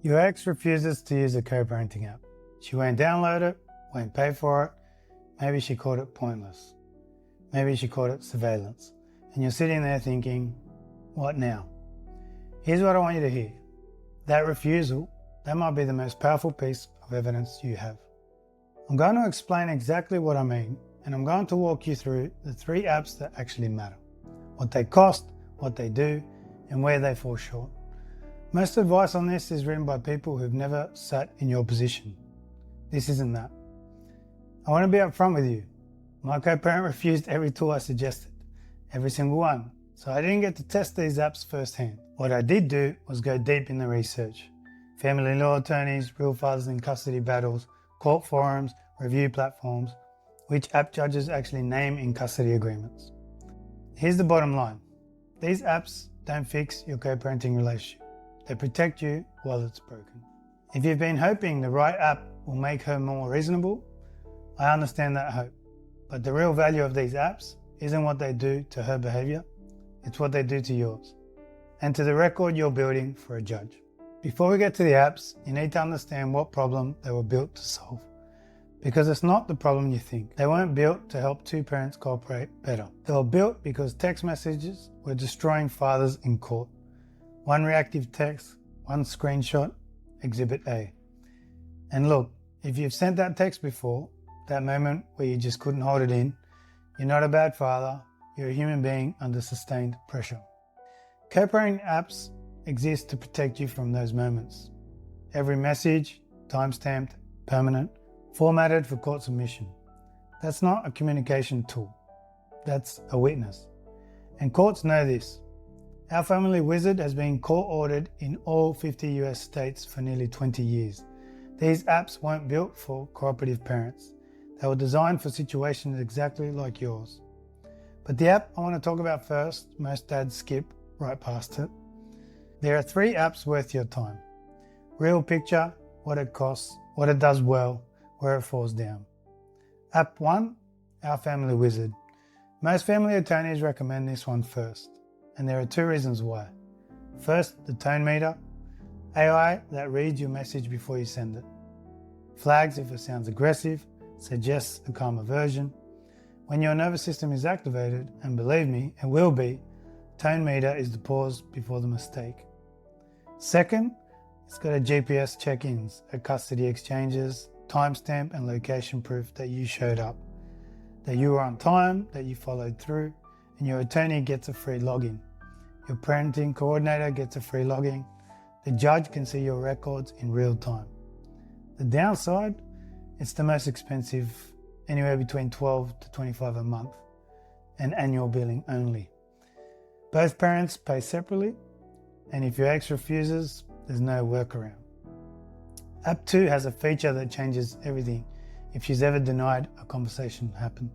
Your ex refuses to use a co-parenting app. She won't download it, won't pay for it. Maybe she called it pointless. Maybe she called it surveillance. And you're sitting there thinking, what now? Here's what I want you to hear. That refusal, that might be the most powerful piece of evidence you have. I'm going to explain exactly what I mean, and I'm going to walk you through the 3 apps that actually matter. What they cost, what they do, and where they fall short. Most advice on this is written by people who've never sat in your position. This isn't that. I want to be upfront with you. My co-parent refused every tool I suggested, every single one, so I didn't get to test these apps firsthand. What I did do was go deep in the research. Family law attorneys, real fathers in custody battles, court forums, review platforms, which app judges actually name in custody agreements. Here's the bottom line. These apps don't fix your co-parenting relationship. They protect you while it's broken. If you've been hoping the right app will make her more reasonable, I understand that hope. But the real value of these apps isn't what they do to her behavior, it's what they do to yours, and to the record you're building for a judge. Before we get to the apps, you need to understand what problem they were built to solve. Because it's not the problem you think. They weren't built to help 2 parents cooperate better. They were built because text messages were destroying fathers in court. One reactive text, one screenshot, Exhibit A. And look, if you've sent that text before, that moment where you just couldn't hold it in, you're not a bad father, you're a human being under sustained pressure. Co-parenting apps exist to protect you from those moments. Every message, timestamped, permanent, formatted for court submission. That's not a communication tool. That's a witness. And courts know this. OurFamilyWizard has been court-ordered in all 50 US states for nearly 20 years. These apps weren't built for cooperative parents. They were designed for situations exactly like yours. But the app I want to talk about first, most dads skip right past it. There are 3 apps worth your time. Real picture, what it costs, what it does well, where it falls down. App 1, OurFamilyWizard. Most family attorneys recommend this one first, and there are 2 reasons why. First, the ToneMeter, AI that reads your message before you send it. Flags if it sounds aggressive, suggests a calmer version. When your nervous system is activated, and believe me, it will be, ToneMeter is the pause before the mistake. Second, it's got a GPS check-ins, a custody exchanges, timestamp and location proof that you showed up, that you were on time, that you followed through, and your attorney gets a free login. Your parenting coordinator gets a free login. The judge can see your records in real time. The downside, it's the most expensive, anywhere between $12 to $25 a month, and annual billing only. Both parents pay separately, and if your ex refuses, there's no workaround. App 2 has a feature that changes everything if she's ever denied a conversation happened.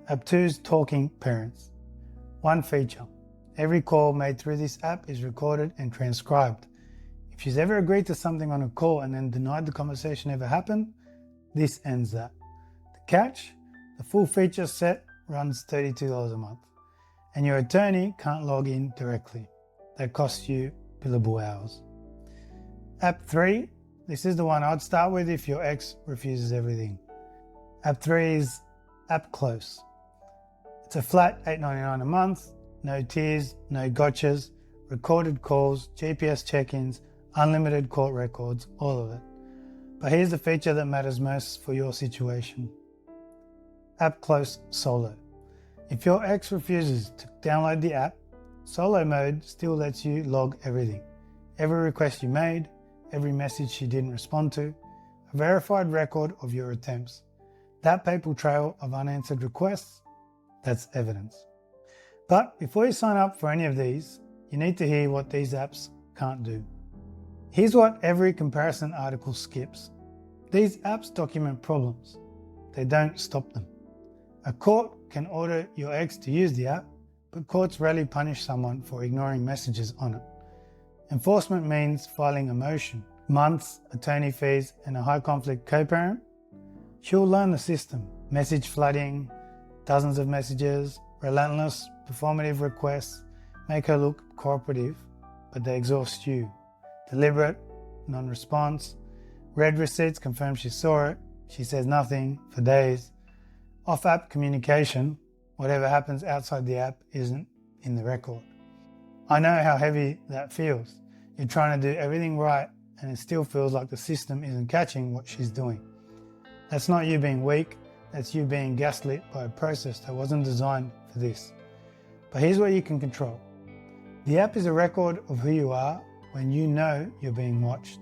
App 2's TalkingParents. One feature. Every call made through this app is recorded and transcribed. If she's ever agreed to something on a call and then denied the conversation ever happened, this ends that. The catch? The full feature set runs $32 a month, and your attorney can't log in directly. That costs you billable hours. App 3, this is the one I'd start with if your ex refuses everything. App 3 is AppClose. It's a flat $8.99 a month, no tiers, no gotchas, recorded calls, GPS check-ins, unlimited court records, all of it. But here's the feature that matters most for your situation. AppClose Solo. If your ex refuses to download the app, Solo mode still lets you log everything. Every request you made, every message she didn't respond to, a verified record of your attempts. That paper trail of unanswered requests, that's evidence. But before you sign up for any of these, you need to hear what these apps can't do. Here's what every comparison article skips. These apps document problems. They don't stop them. A court can order your ex to use the app, but courts rarely punish someone for ignoring messages on it. Enforcement means filing a motion, months, attorney fees, and a high conflict co-parent. She'll learn the system. Message flooding, dozens of messages, relentless, performative requests make her look cooperative, but they exhaust you. Deliberate, non-response. Read receipts, confirms she saw it. She says nothing for days. Off-app communication, whatever happens outside the app isn't in the record. I know how heavy that feels. You're trying to do everything right and it still feels like the system isn't catching what she's doing. That's not you being weak, that's you being gaslit by a process that wasn't designed for this. But here's what you can control. The app is a record of who you are when you know you're being watched.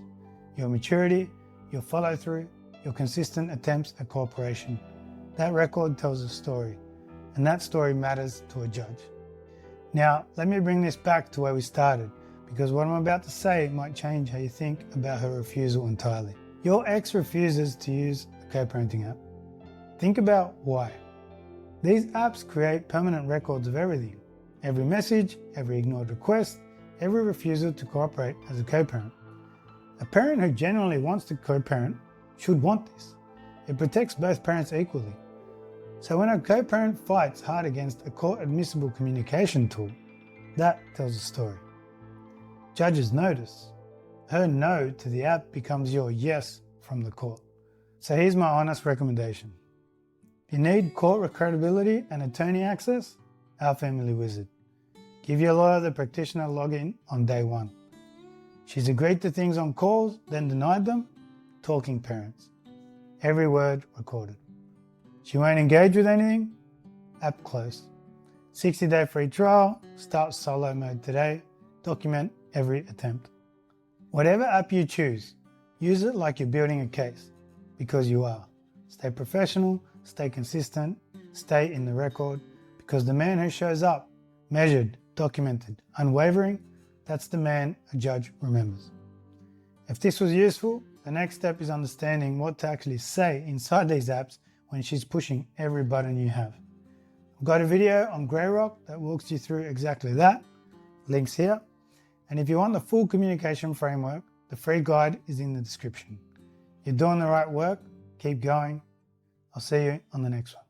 Your maturity, your follow-through, your consistent attempts at cooperation. That record tells a story, and that story matters to a judge. Now, let me bring this back to where we started, because what I'm about to say might change how you think about her refusal entirely. Your ex refuses to use a co-parenting app. Think about why. These apps create permanent records of everything. Every message, every ignored request, every refusal to cooperate as a co-parent. A parent who genuinely wants to co-parent should want this. It protects both parents equally. So when a co-parent fights hard against a court-admissible communication tool, that tells a story. Judges notice. Her no to the app becomes your yes from the court. So here's my honest recommendation. If you need court credibility and attorney access, OurFamilyWizard. Give your lawyer the practitioner login on day one. She's agreed to things on calls, then denied them. TalkingParents. Every word recorded. She won't engage with anything. AppClose. 60-day free trial. Start solo mode today. Document every attempt. Whatever app you choose, use it like you're building a case, because you are. Stay professional, stay consistent, stay in the record, because the man who shows up, measured, documented, unwavering, that's the man a judge remembers. If this was useful, the next step is understanding what to actually say inside these apps when she's pushing every button you have. I've got a video on Grey Rock that walks you through exactly that. Links here. And if you want the full communication framework, the free guide is in the description. You're doing the right work. Keep going. I'll see you on the next one.